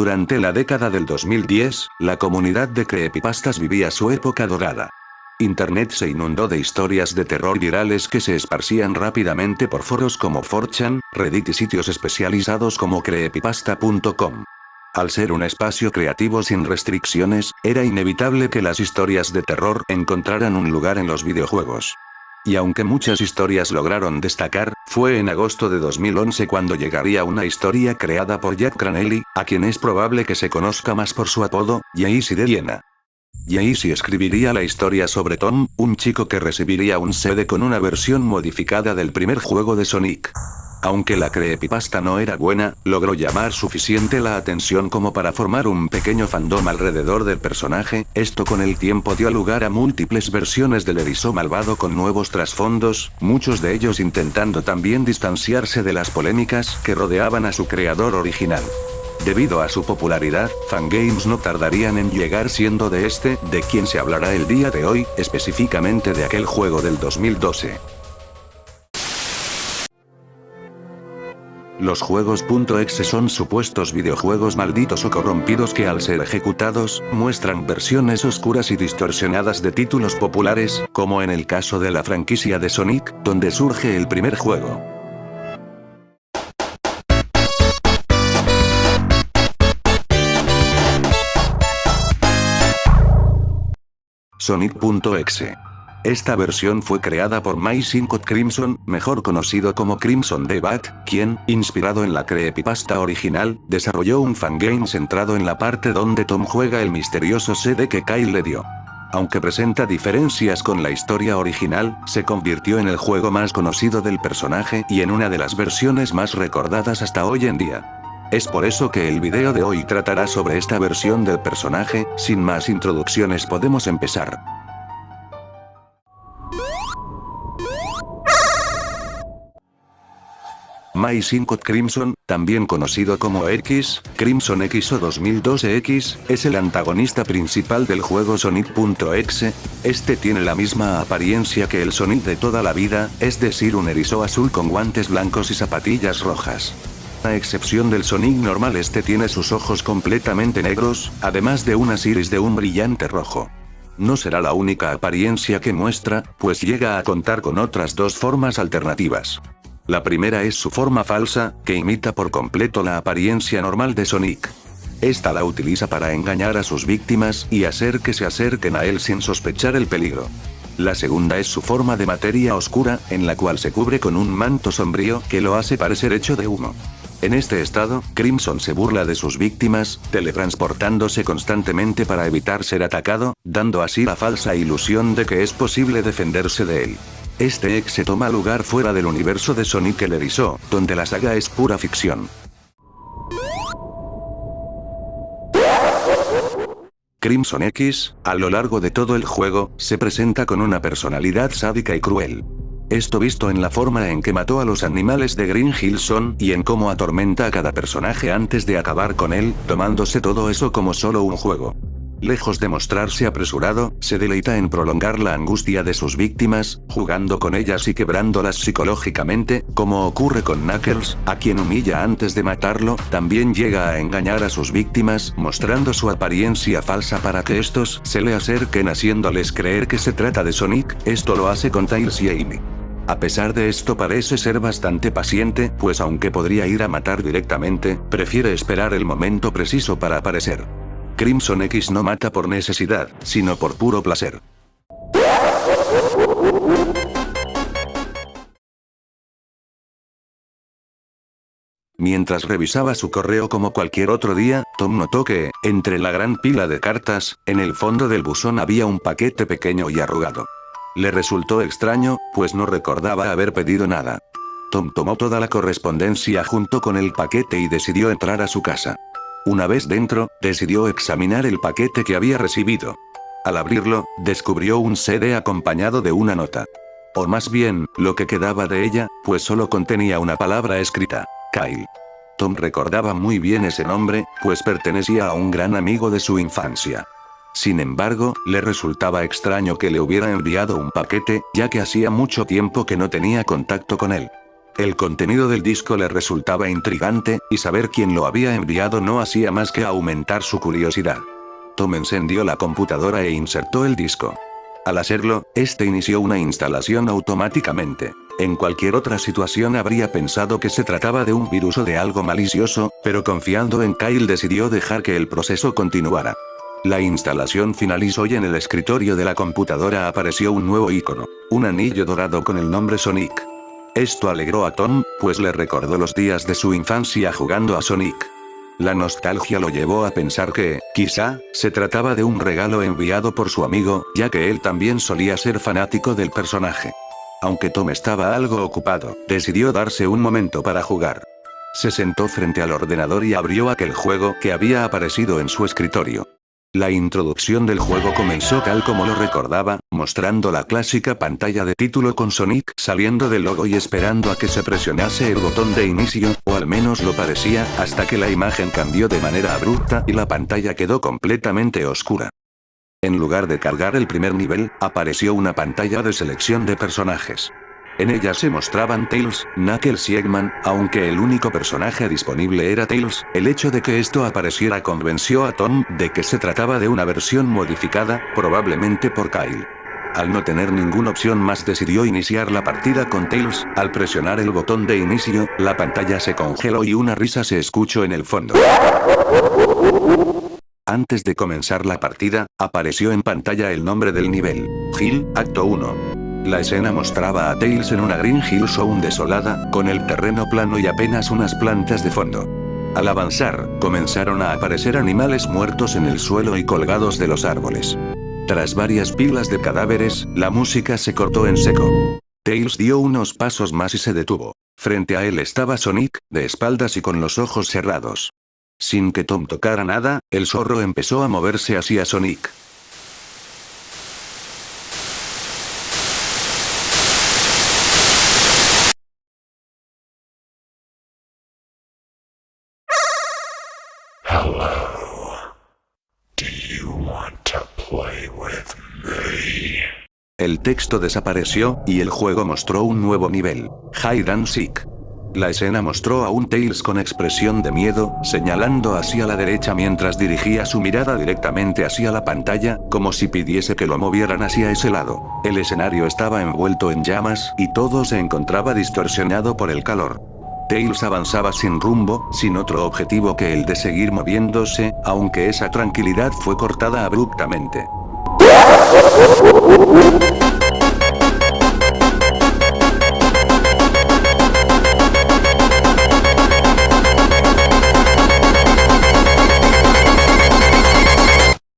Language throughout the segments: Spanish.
Durante la década del 2010, la comunidad de creepypastas vivía su época dorada. Internet se inundó de historias de terror virales que se esparcían rápidamente por foros como 4chan, Reddit y sitios especializados como creepypasta.com. Al ser un espacio creativo sin restricciones, era inevitable que las historias de terror encontraran un lugar en los videojuegos. Y aunque muchas historias lograron destacar, fue en agosto de 2011 cuando llegaría una historia creada por Jack Cranelli, a quien es probable que se conozca más por su apodo, Yeezy de Viena. Yeezy escribiría la historia sobre Tom, un chico que recibiría un CD con una versión modificada del primer juego de Sonic. Aunque la creepypasta no era buena, logró llamar suficiente la atención como para formar un pequeño fandom alrededor del personaje. Esto con el tiempo dio lugar a múltiples versiones del erizo malvado con nuevos trasfondos, muchos de ellos intentando también distanciarse de las polémicas que rodeaban a su creador original. Debido a su popularidad, fangames no tardarían en llegar, siendo de quien se hablará el día de hoy, específicamente de aquel juego del 2012. Los juegos.exe son supuestos videojuegos malditos o corrompidos que al ser ejecutados, muestran versiones oscuras y distorsionadas de títulos populares, como en el caso de la franquicia de Sonic, donde surge el primer juego. Sonic.exe. Esta versión fue creada por My5 Crimson, mejor conocido como Crimson the Bat, quien, inspirado en la creepypasta original, desarrolló un fangame centrado en la parte donde Tom juega el misterioso CD que Kyle le dio. Aunque presenta diferencias con la historia original, se convirtió en el juego más conocido del personaje y en una de las versiones más recordadas hasta hoy en día. Es por eso que el video de hoy tratará sobre esta versión del personaje. Sin más introducciones, podemos empezar. My5 Crimson, también conocido como X, Crimson X o 2012X, es el antagonista principal del juego Sonic.exe. Este tiene la misma apariencia que el Sonic de toda la vida, es decir, un erizo azul con guantes blancos y zapatillas rojas. A excepción del Sonic normal, este tiene sus ojos completamente negros, además de unas iris de un brillante rojo. No será la única apariencia que muestra, pues llega a contar con otras dos formas alternativas. La primera es su forma falsa, que imita por completo la apariencia normal de Sonic. Esta la utiliza para engañar a sus víctimas y hacer que se acerquen a él sin sospechar el peligro. La segunda es su forma de materia oscura, en la cual se cubre con un manto sombrío que lo hace parecer hecho de humo. En este estado, Crimson se burla de sus víctimas, teletransportándose constantemente para evitar ser atacado, dando así la falsa ilusión de que es posible defenderse de él. Este exe toma lugar fuera del universo de Sonic el erizo, donde la saga es pura ficción. Crimson X, a lo largo de todo el juego, se presenta con una personalidad sádica y cruel. Esto visto en la forma en que mató a los animales de Green Hill Zone y en cómo atormenta a cada personaje antes de acabar con él, tomándose todo eso como solo un juego. Lejos de mostrarse apresurado, se deleita en prolongar la angustia de sus víctimas, jugando con ellas y quebrándolas psicológicamente, como ocurre con Knuckles, a quien humilla antes de matarlo. También llega a engañar a sus víctimas, mostrando su apariencia falsa para que estos se le acerquen, haciéndoles creer que se trata de Sonic. Esto lo hace con Tails y Amy. A pesar de esto, parece ser bastante paciente, pues aunque podría ir a matar directamente, prefiere esperar el momento preciso para aparecer. Crimson X no mata por necesidad, sino por puro placer. Mientras revisaba su correo como cualquier otro día, Tom notó que, entre la gran pila de cartas, en el fondo del buzón había un paquete pequeño y arrugado. Le resultó extraño, pues no recordaba haber pedido nada. Tom tomó toda la correspondencia junto con el paquete y decidió entrar a su casa. Una vez dentro, decidió examinar el paquete que había recibido. Al abrirlo, descubrió un CD acompañado de una nota. O más bien, lo que quedaba de ella, pues solo contenía una palabra escrita: Kyle. Tom recordaba muy bien ese nombre, pues pertenecía a un gran amigo de su infancia. Sin embargo, le resultaba extraño que le hubiera enviado un paquete, ya que hacía mucho tiempo que no tenía contacto con él. El contenido del disco le resultaba intrigante, y saber quién lo había enviado no hacía más que aumentar su curiosidad. Tom encendió la computadora e insertó el disco. Al hacerlo, este inició una instalación automáticamente. En cualquier otra situación habría pensado que se trataba de un virus o de algo malicioso, pero confiando en Kyle decidió dejar que el proceso continuara. La instalación finalizó y en el escritorio de la computadora apareció un nuevo icono, un anillo dorado con el nombre Sonic. Esto alegró a Tom, pues le recordó los días de su infancia jugando a Sonic. La nostalgia lo llevó a pensar que, quizá, se trataba de un regalo enviado por su amigo, ya que él también solía ser fanático del personaje. Aunque Tom estaba algo ocupado, decidió darse un momento para jugar. Se sentó frente al ordenador y abrió aquel juego que había aparecido en su escritorio. La introducción del juego comenzó tal como lo recordaba, mostrando la clásica pantalla de título con Sonic saliendo del logo y esperando a que se presionase el botón de inicio, o al menos lo parecía, hasta que la imagen cambió de manera abrupta y la pantalla quedó completamente oscura. En lugar de cargar el primer nivel, apareció una pantalla de selección de personajes. En ella se mostraban Tails, Knuckles y Eggman, aunque el único personaje disponible era Tails. El hecho de que esto apareciera convenció a Tom de que se trataba de una versión modificada, probablemente por Kyle. Al no tener ninguna opción más decidió iniciar la partida con Tails. Al presionar el botón de inicio, la pantalla se congeló y una risa se escuchó en el fondo. Antes de comenzar la partida, apareció en pantalla el nombre del nivel: Hill, Acto 1. La escena mostraba a Tails en una Green Hill Zone desolada, con el terreno plano y apenas unas plantas de fondo. Al avanzar, comenzaron a aparecer animales muertos en el suelo y colgados de los árboles. Tras varias pilas de cadáveres, la música se cortó en seco. Tails dio unos pasos más y se detuvo. Frente a él estaba Sonic, de espaldas y con los ojos cerrados. Sin que Tom tocara nada, el zorro empezó a moverse hacia Sonic. El texto desapareció, y el juego mostró un nuevo nivel: Hide and Seek. La escena mostró a un Tails con expresión de miedo, señalando hacia la derecha mientras dirigía su mirada directamente hacia la pantalla, como si pidiese que lo movieran hacia ese lado. El escenario estaba envuelto en llamas, y todo se encontraba distorsionado por el calor. Tails avanzaba sin rumbo, sin otro objetivo que el de seguir moviéndose, aunque esa tranquilidad fue cortada abruptamente.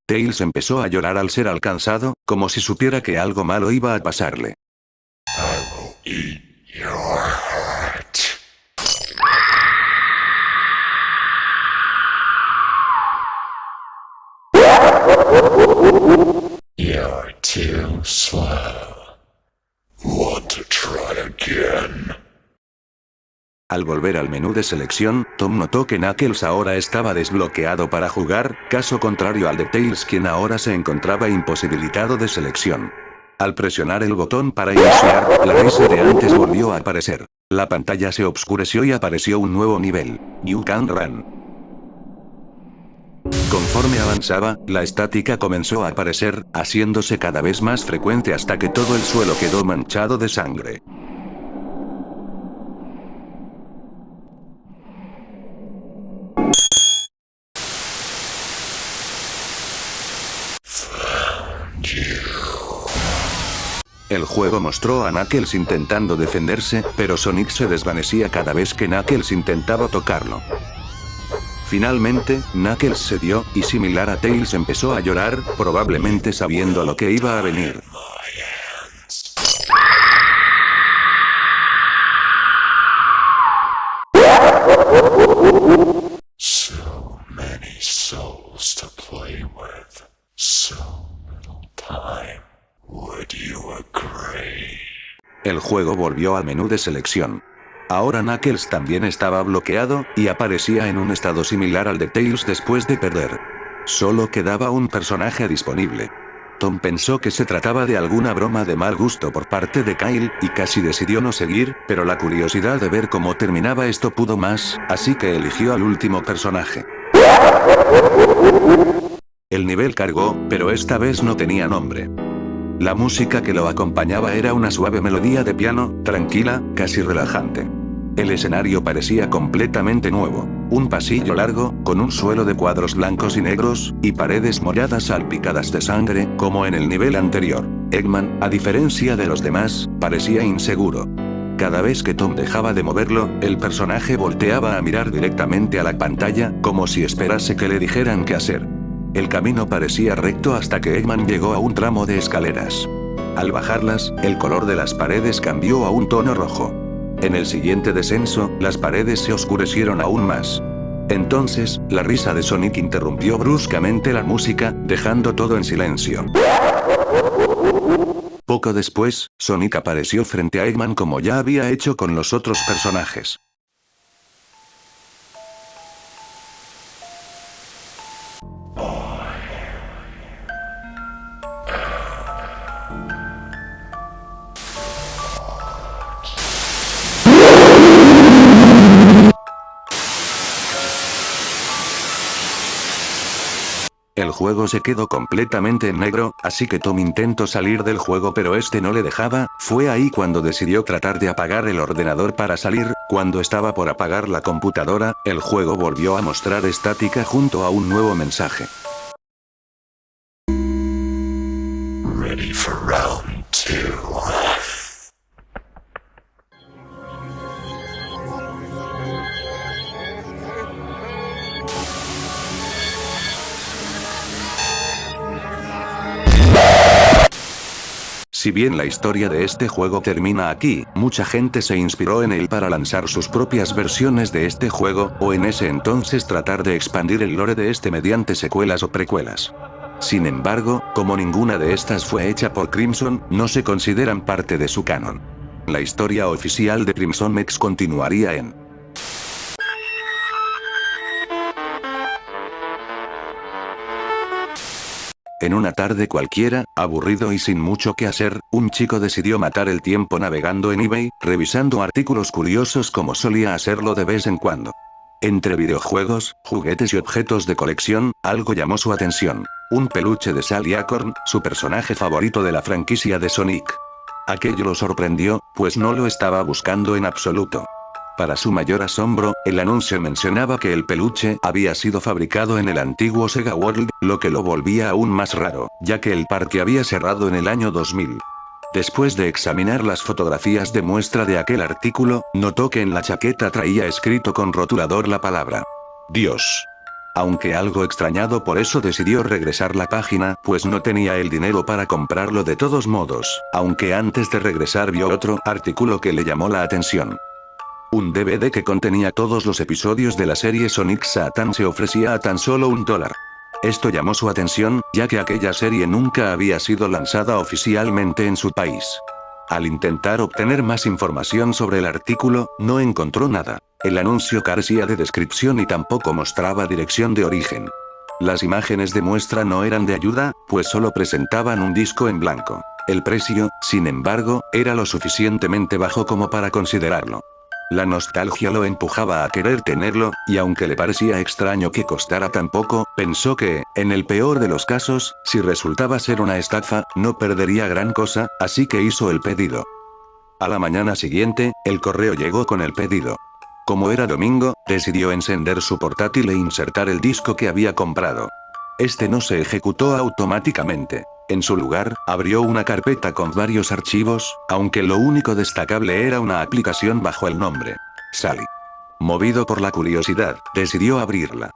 Tails empezó a llorar al ser alcanzado, como si supiera que algo malo iba a pasarle. You're too slow. Want to try again? Al volver al menú de selección, Tom notó que Knuckles ahora estaba desbloqueado para jugar, caso contrario al de Tails, quien ahora se encontraba imposibilitado de selección. Al presionar el botón para iniciar, la risa de antes volvió a aparecer. La pantalla se oscureció y apareció un nuevo nivel: You Can Run. Conforme avanzaba, la estática comenzó a aparecer, haciéndose cada vez más frecuente hasta que todo el suelo quedó manchado de sangre. El juego mostró a Knuckles intentando defenderse, pero Sonic se desvanecía cada vez que Knuckles intentaba tocarlo. Finalmente, Knuckles cedió, y similar a Tails empezó a llorar, probablemente sabiendo lo que iba a venir. So many souls to play with. So little time. Would you agree? El juego volvió al menú de selección. Ahora Knuckles también estaba bloqueado, y aparecía en un estado similar al de Tails después de perder. Solo quedaba un personaje disponible. Tom pensó que se trataba de alguna broma de mal gusto por parte de Kyle, y casi decidió no seguir, pero la curiosidad de ver cómo terminaba esto pudo más, así que eligió al último personaje. El nivel cargó, pero esta vez no tenía nombre. La música que lo acompañaba era una suave melodía de piano, tranquila, casi relajante. El escenario parecía completamente nuevo. Un pasillo largo, con un suelo de cuadros blancos y negros, y paredes molladas salpicadas de sangre, como en el nivel anterior. Eggman, a diferencia de los demás, parecía inseguro. Cada vez que Tom dejaba de moverlo, el personaje volteaba a mirar directamente a la pantalla, como si esperase que le dijeran qué hacer. El camino parecía recto hasta que Eggman llegó a un tramo de escaleras. Al bajarlas, el color de las paredes cambió a un tono rojo. En el siguiente descenso, las paredes se oscurecieron aún más. Entonces, la risa de Sonic interrumpió bruscamente la música, dejando todo en silencio. Poco después, Sonic apareció frente a Eggman como ya había hecho con los otros personajes. El juego se quedó completamente en negro, así que Tom intentó salir del juego pero este no le dejaba. Fue ahí cuando decidió tratar de apagar el ordenador para salir. Cuando estaba por apagar la computadora, el juego volvió a mostrar estática junto a un nuevo mensaje. Ready for round 2. Si bien la historia de este juego termina aquí, mucha gente se inspiró en él para lanzar sus propias versiones de este juego, o en ese entonces tratar de expandir el lore de este mediante secuelas o precuelas. Sin embargo, como ninguna de estas fue hecha por Crimson, no se consideran parte de su canon. La historia oficial de Crimson X continuaría en En una tarde cualquiera, aburrido y sin mucho que hacer, un chico decidió matar el tiempo navegando en eBay, revisando artículos curiosos como solía hacerlo de vez en cuando. Entre videojuegos, juguetes y objetos de colección, algo llamó su atención. Un peluche de Sally Acorn, su personaje favorito de la franquicia de Sonic. Aquello lo sorprendió, pues no lo estaba buscando en absoluto. Para su mayor asombro, el anuncio mencionaba que el peluche había sido fabricado en el antiguo Sega World, lo que lo volvía aún más raro, ya que el parque había cerrado en el año 2000. Después de examinar las fotografías de muestra de aquel artículo, notó que en la chaqueta traía escrito con rotulador la palabra Dios. Aunque algo extrañado por eso decidió regresar la página, pues no tenía el dinero para comprarlo de todos modos, aunque antes de regresar vio otro artículo que le llamó la atención. Un DVD que contenía todos los episodios de la serie Sonic Satan se ofrecía a tan solo $1. Esto llamó su atención, ya que aquella serie nunca había sido lanzada oficialmente en su país. Al intentar obtener más información sobre el artículo, no encontró nada. El anuncio carecía de descripción y tampoco mostraba dirección de origen. Las imágenes de muestra no eran de ayuda, pues solo presentaban un disco en blanco. El precio, sin embargo, era lo suficientemente bajo como para considerarlo. La nostalgia lo empujaba a querer tenerlo, y aunque le parecía extraño que costara tan poco, pensó que, en el peor de los casos, si resultaba ser una estafa, no perdería gran cosa, así que hizo el pedido. A la mañana siguiente, el correo llegó con el pedido. Como era domingo, decidió encender su portátil e insertar el disco que había comprado. Este no se ejecutó automáticamente. En su lugar, abrió una carpeta con varios archivos, aunque lo único destacable era una aplicación bajo el nombre Sally. Movido por la curiosidad, decidió abrirla.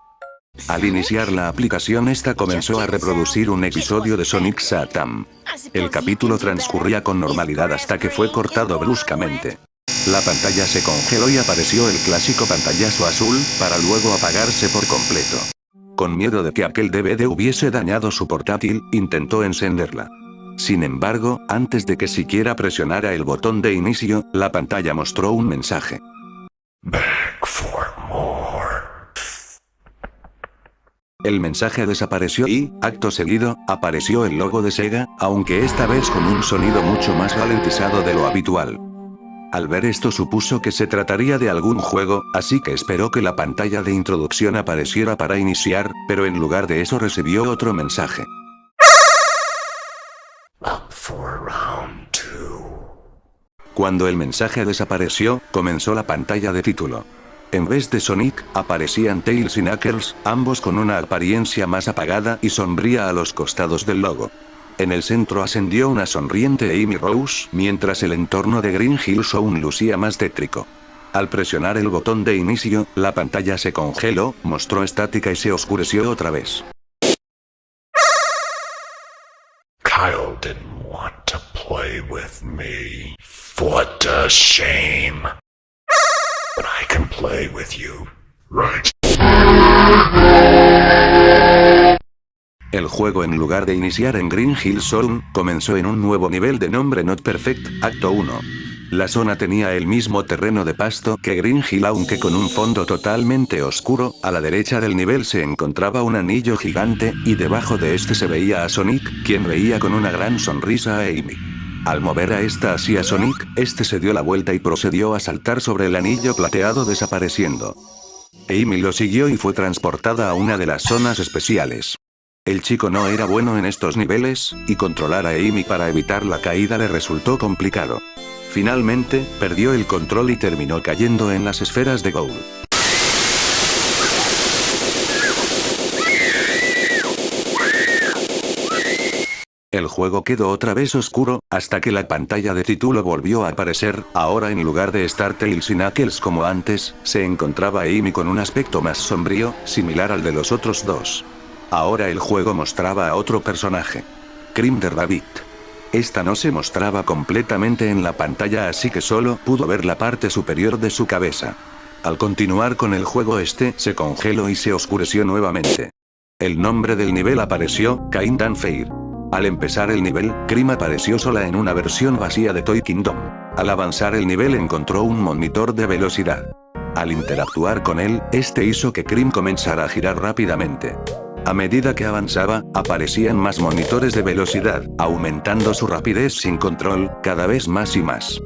Al iniciar la aplicación esta comenzó a reproducir un episodio de Sonic Satan. El capítulo transcurría con normalidad hasta que fue cortado bruscamente. La pantalla se congeló y apareció el clásico pantallazo azul, para luego apagarse por completo. Con miedo de que aquel DVD hubiese dañado su portátil, intentó encenderla. Sin embargo, antes de que siquiera presionara el botón de inicio, la pantalla mostró un mensaje. Back for more. El mensaje desapareció y, acto seguido, apareció el logo de Sega, aunque esta vez con un sonido mucho más ralentizado de lo habitual. Al ver esto supuso que se trataría de algún juego, así que esperó que la pantalla de introducción apareciera para iniciar, pero en lugar de eso recibió otro mensaje. Up for round 2. Cuando el mensaje desapareció, comenzó la pantalla de título. En vez de Sonic, aparecían Tails y Knuckles, ambos con una apariencia más apagada y sombría a los costados del logo. En el centro ascendió una sonriente Amy Rose, mientras el entorno de Green Hill Zone lucía más tétrico. Al presionar el botón de inicio, la pantalla se congeló, mostró estática y se oscureció otra vez. Kyle didn't want to play with me. What a shame. But I can play with you, right? El juego, en lugar de iniciar en Green Hill Zone, comenzó en un nuevo nivel de nombre Not Perfect, Acto 1. La zona tenía el mismo terreno de pasto que Green Hill, aunque con un fondo totalmente oscuro. A la derecha del nivel se encontraba un anillo gigante, y debajo de este se veía a Sonic, quien veía con una gran sonrisa a Amy. Al mover a esta hacia Sonic, este se dio la vuelta y procedió a saltar sobre el anillo plateado, desapareciendo. Amy lo siguió y fue transportada a una de las zonas especiales. El chico no era bueno en estos niveles, y controlar a Amy para evitar la caída le resultó complicado. Finalmente, perdió el control y terminó cayendo en las esferas de Goal. El juego quedó otra vez oscuro, hasta que la pantalla de título volvió a aparecer. Ahora, en lugar de estar Tails y Knuckles como antes, se encontraba Amy con un aspecto más sombrío, similar al de los otros dos. Ahora el juego mostraba a otro personaje. Cream the Rabbit. Esta no se mostraba completamente en la pantalla, así que solo pudo ver la parte superior de su cabeza. Al continuar con el juego, este se congeló y se oscureció nuevamente. El nombre del nivel apareció, Kind and Fair. Al empezar el nivel, Cream apareció sola en una versión vacía de Toy Kingdom. Al avanzar el nivel encontró un monitor de velocidad. Al interactuar con él, este hizo que Cream comenzara a girar rápidamente. A medida que avanzaba, aparecían más monitores de velocidad, aumentando su rapidez sin control, cada vez más y más.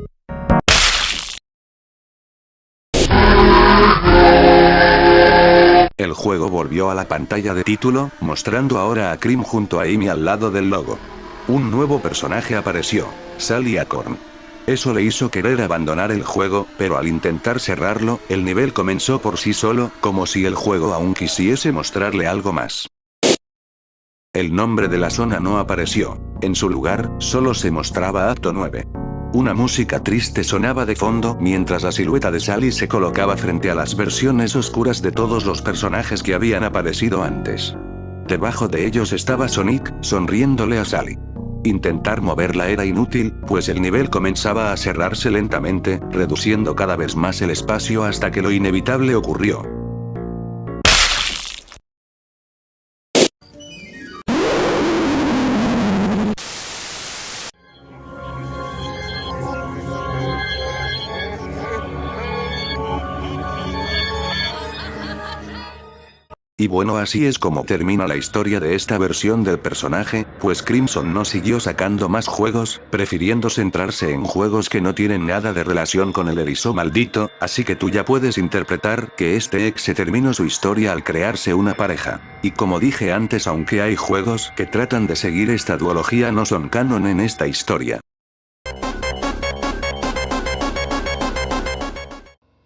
El juego volvió a la pantalla de título, mostrando ahora a Cream junto a Amy al lado del logo. Un nuevo personaje apareció, Sally Acorn. Eso le hizo querer abandonar el juego, pero al intentar cerrarlo, el nivel comenzó por sí solo, como si el juego aún quisiese mostrarle algo más. El nombre de la zona no apareció. En su lugar, solo se mostraba Acto 9. Una música triste sonaba de fondo mientras la silueta de Sally se colocaba frente a las versiones oscuras de todos los personajes que habían aparecido antes. Debajo de ellos estaba Sonic, sonriéndole a Sally. Intentar moverla era inútil, pues el nivel comenzaba a cerrarse lentamente, reduciendo cada vez más el espacio hasta que lo inevitable ocurrió. Y bueno, así es como termina la historia de esta versión del personaje, pues Crimson no siguió sacando más juegos, prefiriendo centrarse en juegos que no tienen nada de relación con el erizo maldito, así que tú ya puedes interpretar que este ex se terminó su historia al crearse una pareja. Y como dije antes, aunque hay juegos que tratan de seguir esta duología, no son canon en esta historia.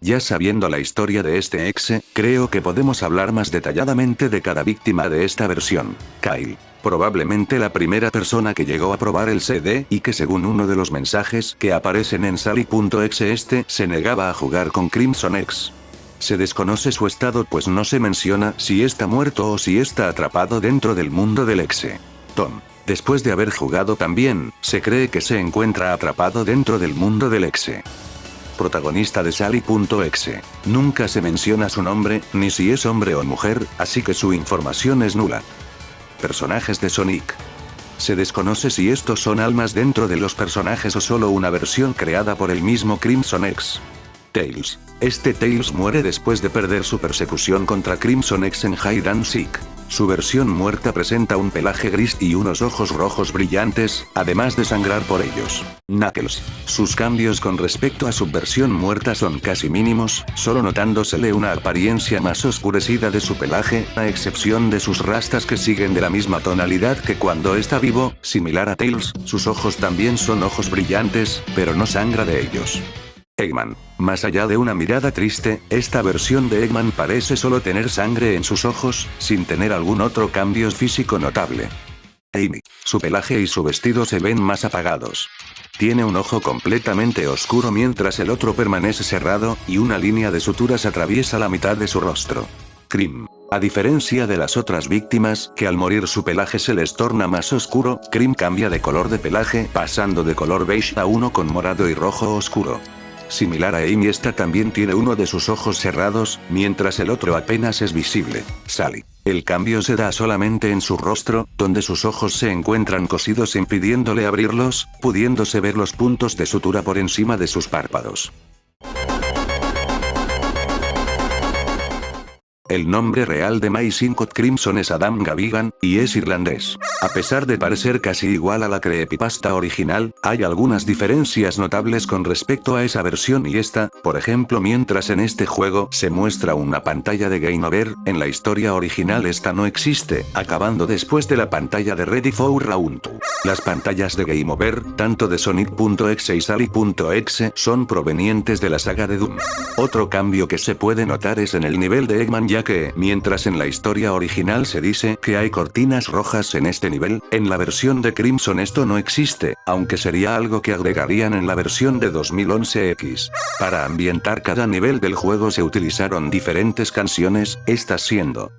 Ya sabiendo la historia de este exe, creo que podemos hablar más detalladamente de cada víctima de esta versión. Kyle. Probablemente la primera persona que llegó a probar el CD y que según uno de los mensajes que aparecen en Sally.exe se negaba a jugar con Crimson X. Se desconoce su estado, pues no se menciona si está muerto o si está atrapado dentro del mundo del exe. Tom. Después de haber jugado también, se cree que se encuentra atrapado dentro del mundo del exe. Protagonista de Sally.exe. Nunca se menciona su nombre, ni si es hombre o mujer, así que su información es nula. Personajes de Sonic. Se desconoce si estos son almas dentro de los personajes o solo una versión creada por el mismo Crimson X. Tails. Este Tails muere después de perder su persecución contra Crimson X en Hide and Seek. Su versión muerta presenta un pelaje gris y unos ojos rojos brillantes, además de sangrar por ellos. Knuckles. Sus cambios con respecto a su versión muerta son casi mínimos, solo notándosele una apariencia más oscurecida de su pelaje, a excepción de sus rastas que siguen de la misma tonalidad que cuando está vivo, similar a Tails, sus ojos también son ojos brillantes, pero no sangra de ellos. Eggman. Más allá de una mirada triste, esta versión de Eggman parece solo tener sangre en sus ojos, sin tener algún otro cambio físico notable. Amy. Su pelaje y su vestido se ven más apagados. Tiene un ojo completamente oscuro mientras el otro permanece cerrado, y una línea de suturas atraviesa la mitad de su rostro. Cream. A diferencia de las otras víctimas, que al morir su pelaje se les torna más oscuro, Cream cambia de color de pelaje, pasando de color beige a uno con morado y rojo oscuro. Similar a Amy, esta también tiene uno de sus ojos cerrados, mientras el otro apenas es visible. Sally. El cambio se da solamente en su rostro, donde sus ojos se encuentran cosidos impidiéndole abrirlos, pudiéndose ver los puntos de sutura por encima de sus párpados. El nombre real de My Syncot Crimson es Adam Gavigan, y es irlandés. A pesar de parecer casi igual a la creepypasta original, hay algunas diferencias notables con respecto a esa versión y esta, por ejemplo, mientras en este juego se muestra una pantalla de Game Over, en la historia original esta no existe, acabando después de la pantalla de Ready for Round 2. Las pantallas de Game Over, tanto de Sonic.exe y Sally.exe, son provenientes de la saga de Doom. Otro cambio que se puede notar es en el nivel de Eggman, ya que, mientras en la historia original se dice que hay cortinas rojas en este nivel, en la versión de Crimson esto no existe, aunque sería algo que agregarían en la versión de 2011X. Para ambientar cada nivel del juego se utilizaron diferentes canciones, estas siendo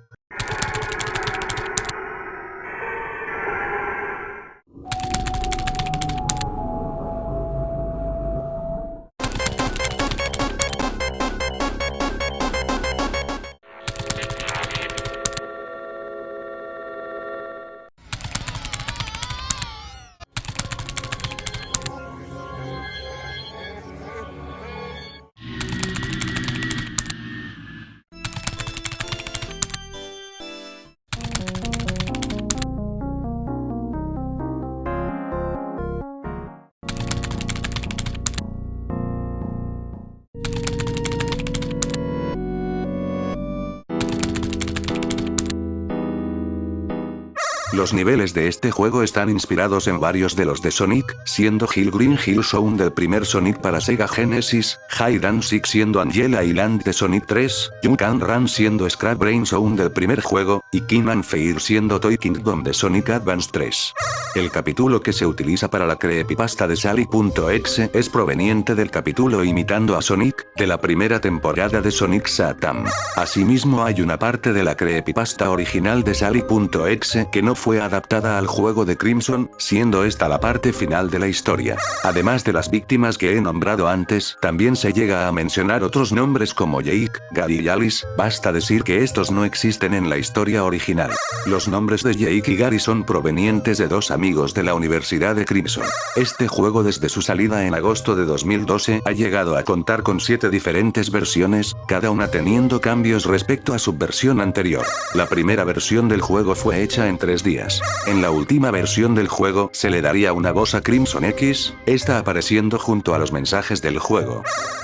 Los niveles de este juego están inspirados en varios de los de Sonic, siendo Hill Green Hill Zone del primer Sonic para Sega Genesis, Hide and Seek siendo Angela Island de Sonic 3, You Can Run siendo Scrap Brain Zone del primer juego, y King and Fear siendo Toy Kingdom de Sonic Advance 3. El capítulo que se utiliza para la creepypasta de Sally.exe es proveniente del capítulo imitando a Sonic, de la primera temporada de Sonic Satam. Asimismo hay una parte de la creepypasta original de Sally.exe que no fue adaptada al juego de Crimson, siendo esta la parte final de la historia. Además de las víctimas que he nombrado antes, también se llega a mencionar otros nombres como Jake, Gary y Alice, basta decir que estos no existen en la historia original. Los nombres de Jake y Gary son provenientes de dos amigos de la Universidad de Crimson. Este juego desde su salida en agosto de 2012 ha llegado a contar con 7 diferentes versiones, cada una teniendo cambios respecto a su versión anterior. La primera versión del juego fue hecha en 3 días. En la última versión del juego se le daría una voz a Crimson X, esta apareciendo junto a los mensajes del juego.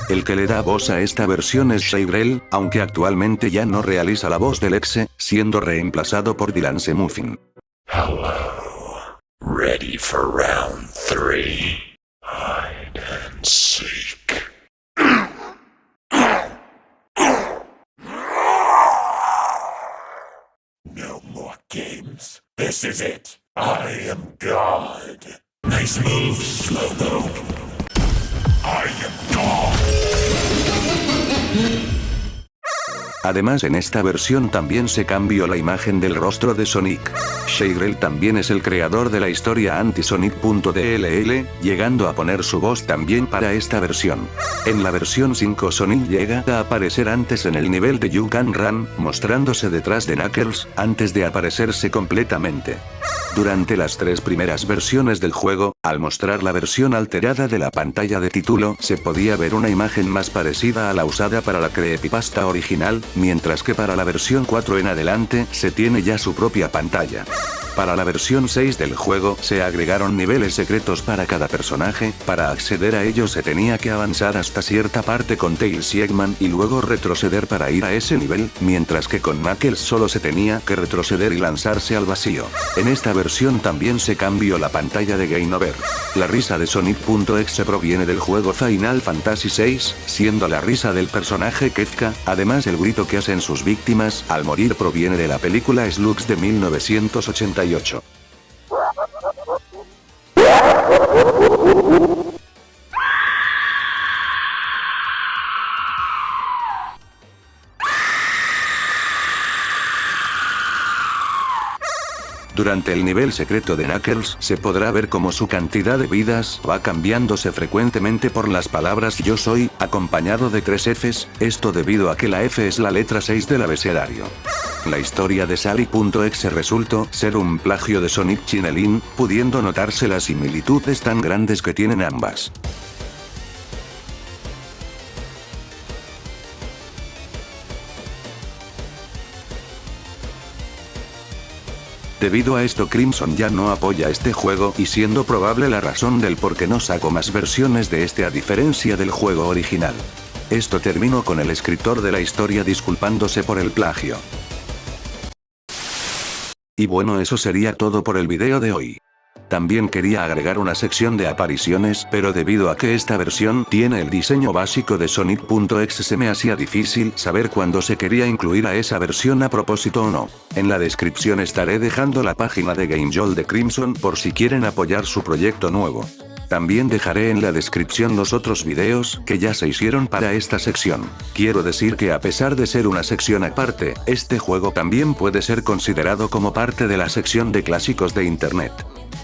El que le da voz a esta versión es Shaygrell, aunque actualmente ya no realiza la voz del exe, siendo reemplazado por Dylan Semuffin. Hello. Ready for round 3. Hide and seek. No more games. This is it. I am God. Nice move, Slowmo. I am God. Además en esta versión también se cambió la imagen del rostro de Sonic. Shaygrell también es el creador de la historia anti-Sonic.dll, llegando a poner su voz también para esta versión. En la versión 5 Sonic llega a aparecer antes en el nivel de You Can Run, mostrándose detrás de Knuckles, antes de aparecerse completamente. Durante las 3 primeras versiones del juego, al mostrar la versión alterada de la pantalla de título, se podía ver una imagen más parecida a la usada para la creepypasta original, mientras que para la versión 4 en adelante se tiene ya su propia pantalla. Para la versión 6 del juego se agregaron niveles secretos para cada personaje. Para acceder a ellos se tenía que avanzar hasta cierta parte con Tails y Eggman y luego retroceder para ir a ese nivel, mientras que con Knuckles solo se tenía que retroceder y lanzarse al vacío. En esta versión también se cambió la pantalla de Game Over. La risa de Sonic.exe proviene del juego Final Fantasy VI, siendo la risa del personaje Kefka. Además, el grito que hacen sus víctimas al morir proviene de la película Slugs de 1988. Durante el nivel secreto de Knuckles se podrá ver cómo su cantidad de vidas va cambiándose frecuentemente por las palabras yo soy, acompañado de 3 Fs, esto debido a que la F es la letra 6 del abecedario. La historia de Sally.exe resultó ser un plagio de Sonic Chinelin, pudiendo notarse las similitudes tan grandes que tienen ambas. Debido a esto Crimson ya no apoya este juego y siendo probable la razón del por qué no saco más versiones de este a diferencia del juego original. Esto terminó con el escritor de la historia disculpándose por el plagio. Y bueno, eso sería todo por el video de hoy. También quería agregar una sección de apariciones, pero debido a que esta versión tiene el diseño básico de Sonic.exe se me hacía difícil saber cuándo se quería incluir a esa versión a propósito o no. En la descripción estaré dejando la página de GameJolt de Crimson por si quieren apoyar su proyecto nuevo. También dejaré en la descripción los otros videos que ya se hicieron para esta sección. Quiero decir que a pesar de ser una sección aparte, este juego también puede ser considerado como parte de la sección de clásicos de internet.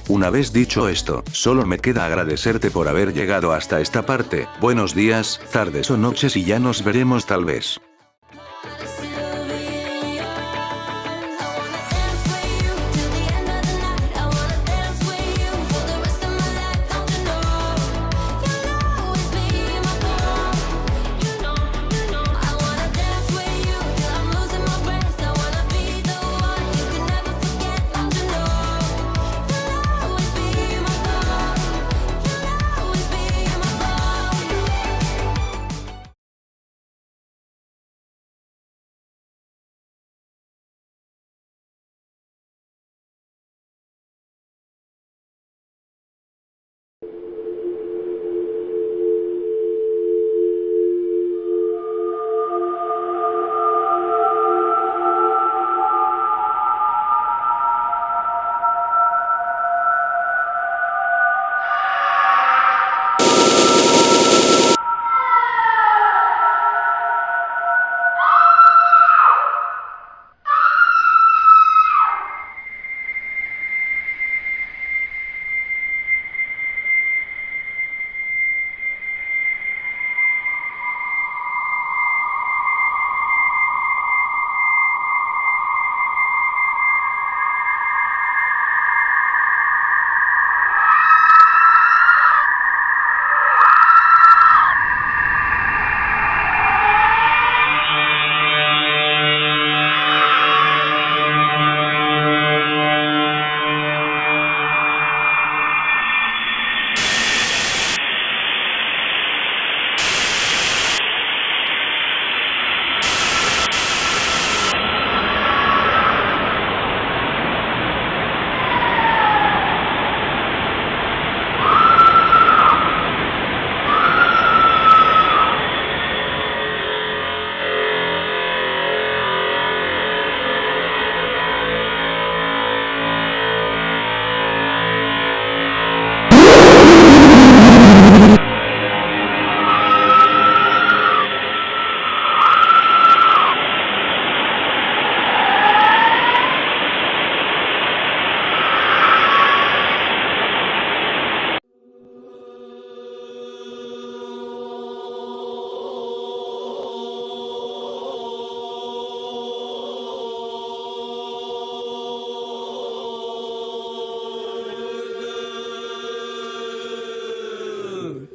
Una vez dicho esto, solo me queda agradecerte por haber llegado hasta esta parte. Buenos días, tardes o noches y ya nos veremos tal vez.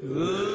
Ugh.